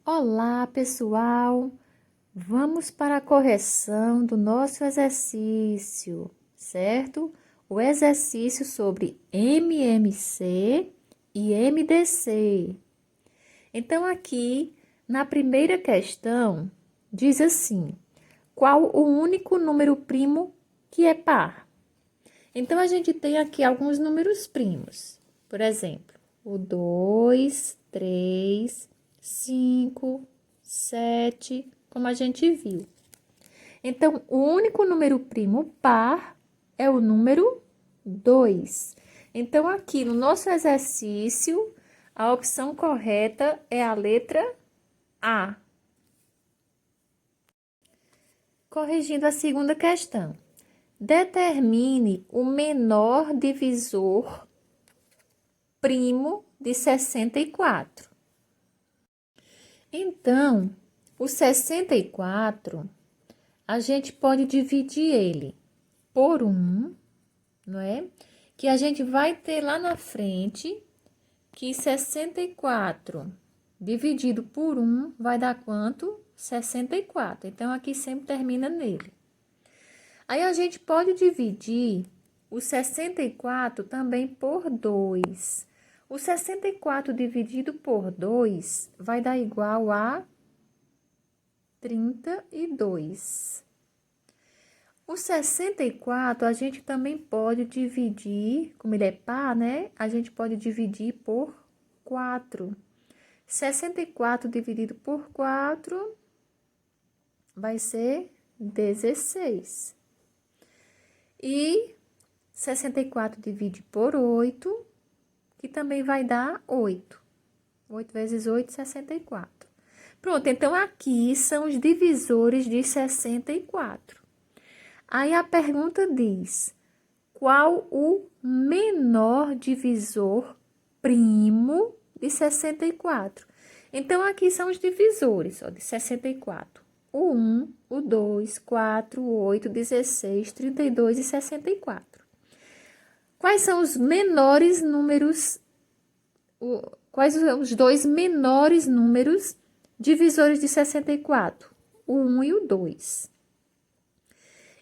Olá, pessoal! Vamos para a correção do nosso exercício, certo? O exercício sobre MMC e MDC. Então, aqui, na primeira questão, diz assim: qual o único número primo que é par? Então, a gente tem aqui alguns números primos. Por exemplo, o 2, 3, 5, 7, como a gente viu. Então, o único número primo par é o número 2. Então, aqui no nosso exercício, a opção correta é a letra A. Corrigindo a segunda questão. Determine o menor divisor primo de 64. Então, o 64, a gente pode dividir ele por 1, não é? Que a gente vai ter lá na frente que 64 dividido por 1 vai dar quanto? 64. Então, aqui sempre termina nele. Aí, a gente pode dividir o 64 também por 2. O 64 dividido por 2 vai dar igual a 32. O 64 a gente também pode dividir, como ele é par, né? A gente pode dividir por 4. 64 dividido por 4 vai ser 16. E 64 divide por 8, que também vai dar 8. 8 vezes 8, 64. Pronto, então aqui são os divisores de 64. Aí a pergunta diz: qual o menor divisor primo de 64? Então, aqui são os divisores, ó, de 64. O 1, o 2, 4, 8, 16, 32 e 64. Quais são os menores números, quais são os dois menores números divisores de 64? O 1 e o 2.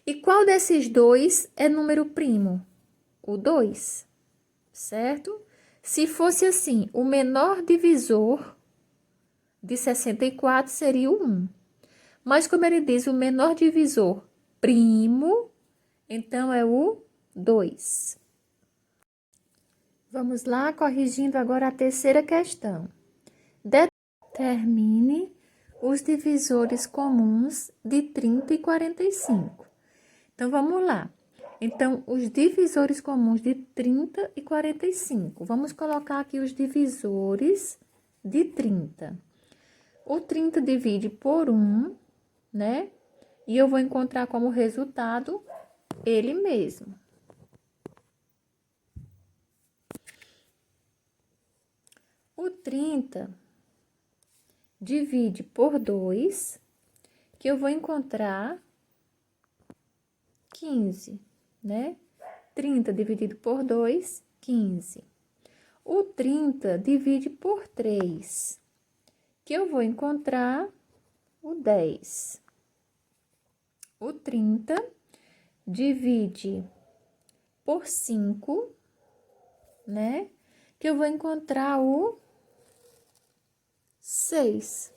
E qual desses dois é número primo? O 2, certo? Se fosse assim, o menor divisor de 64 seria o 1. Mas como ele diz, o menor divisor primo, então é o 2. Vamos lá, corrigindo agora a terceira questão. Determine os divisores comuns de 30 e 45. Então, vamos lá. Então, os divisores comuns de 30 e 45. Vamos colocar aqui os divisores de 30. O 30 divide por 1, né? E eu vou encontrar como resultado ele mesmo. O 30 divide por 2, que eu vou encontrar 15, né? 30 dividido por 2, 15. O 30 divide por 3, que eu vou encontrar o 10. O 30 divide por 5, né? Que eu vou encontrar o 6.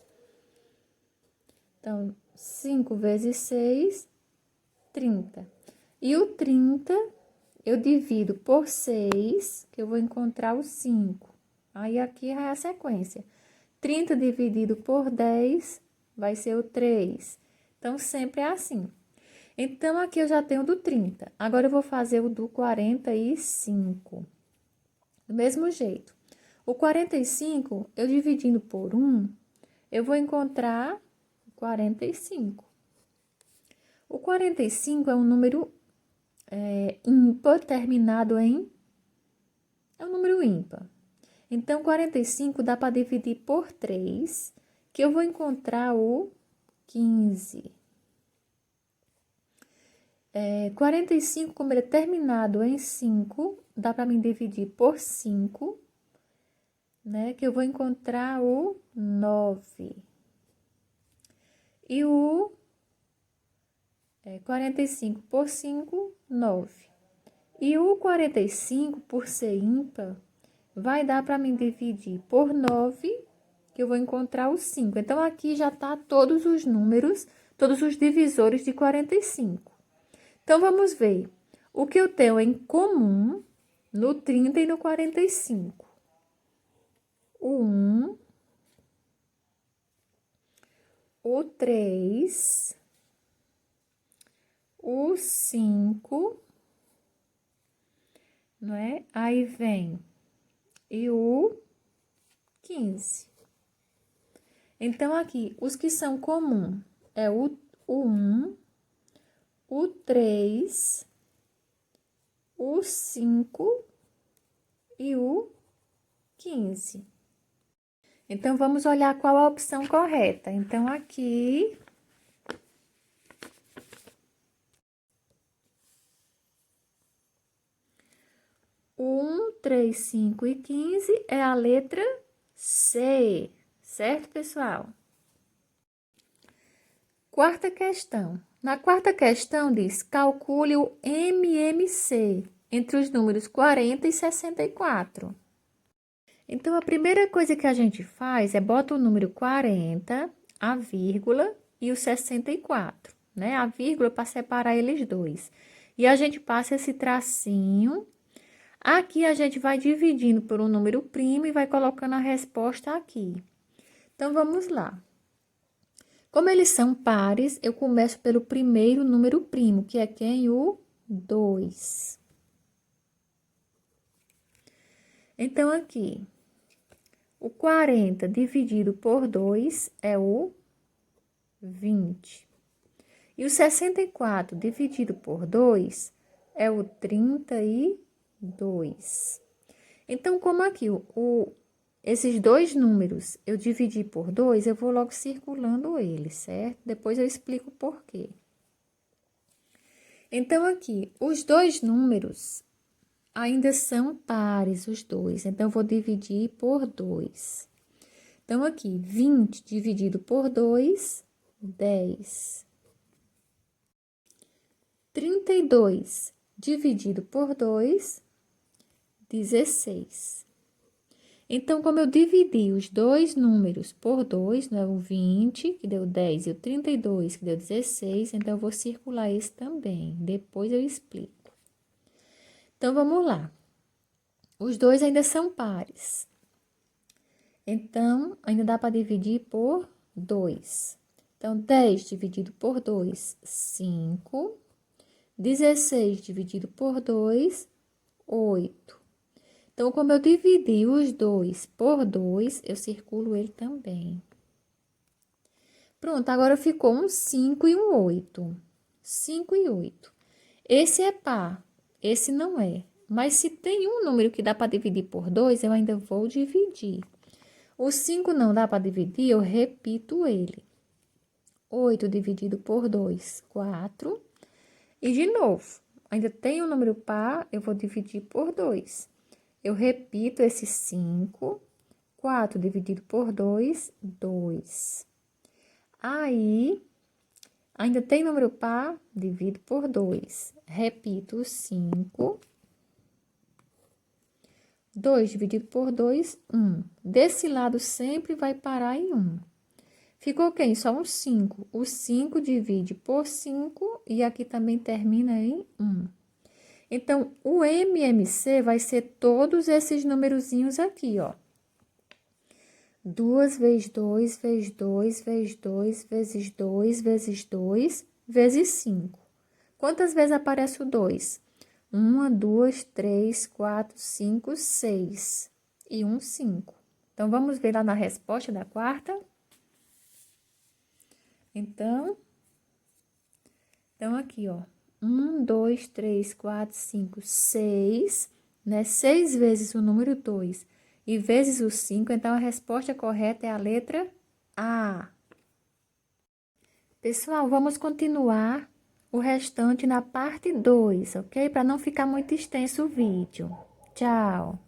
Então, 5 vezes 6, 30. E o 30 eu divido por 6, que eu vou encontrar o 5. Aí, aqui é a sequência. 30 dividido por 10 vai ser o 3. Então, sempre é assim. Então, aqui eu já tenho o do 30. Agora, eu vou fazer o do 45. Do mesmo jeito. O 45, eu dividindo por 1, eu vou encontrar 45. O 45 é um número ímpar terminado em... É um número ímpar. Então, 45 dá para dividir por 3, que eu vou encontrar o 15. 45, como ele é terminado em 5, dá para me dividir por 5, né? Que eu vou encontrar o 9. E o 45 por 5, 9. E o 45, por ser ímpar, vai dar para mim dividir por 9, que eu vou encontrar o 5. Então, aqui já tá todos os números, todos os divisores de 45. Então, vamos ver o que eu tenho em comum no 30 e no 45. O 1, o 3, o 5, não é? Aí vem e o 15. Então, aqui, os que são comum é o 1, o 3, o 5 e o 15. Então, vamos olhar qual a opção correta. Então, aqui... 1, 3, 5 e 15 é a letra C, certo, pessoal? Quarta questão. Na quarta questão diz, calcule o MMC entre os números 40 e 64. Então, a primeira coisa que a gente faz é bota o número 40, a vírgula e o 64, né? A vírgula para separar eles dois. E a gente passa esse tracinho. Aqui, a gente vai dividindo por um número primo e vai colocando a resposta aqui. Então, vamos lá. Como eles são pares, eu começo pelo primeiro número primo, que é quem? O 2. Então, aqui, o 40 dividido por 2 é o 20. E o 64 dividido por 2 é o 32. Então, como aqui esses dois números eu dividi por 2, eu vou logo circulando eles, certo? Depois eu explico por quê. Então, aqui, os dois números ainda são pares, os dois. Então, eu vou dividir por 2. Então, aqui, 20 dividido por 2, 10. 32 dividido por 2, 16. Então, como eu dividi os dois números por 2, né? O 20, que deu 10, e o 32, que deu 16, então, eu vou circular esse também. Depois eu explico. Então, vamos lá. Os dois ainda são pares. Então, ainda dá para dividir por 2. Então, 10 dividido por 2, 5. 16 dividido por 2, 8. Então, como eu dividi os dois por 2, eu circulo ele também. Pronto, agora ficou um 5 e um 8. 5 e 8. Esse é par, esse não é. Mas se tem um número que dá para dividir por 2, eu ainda vou dividir. O 5 não dá para dividir, eu repito ele. 8 dividido por 2, 4. E de novo, ainda tem um número par, eu vou dividir por 2. Eu repito esse 5. 4 dividido por 2, 2. Aí, ainda tem número par, divido por 2. Repito o 5. 2 dividido por 2, 1. Desse lado sempre vai parar em 1. Ficou quem? Só um 5. O 5 divide por 5 e aqui também termina em 1. Então, o MMC vai ser todos esses numerozinhos aqui, ó. 2 vezes 2, vezes 2, vezes 2, vezes 2, vezes 2, vezes 5. Quantas vezes aparece o 2? 1, 2, 3, 4, 5, 6. E um 5. Então, vamos ver lá na resposta da quarta. Então, aqui, ó. 1, 2, 3, 4, 5, 6, né? 6 vezes o número 2 e vezes o 5, então a resposta correta é a letra A. Pessoal, vamos continuar o restante na parte 2, ok? Para não ficar muito extenso o vídeo. Tchau!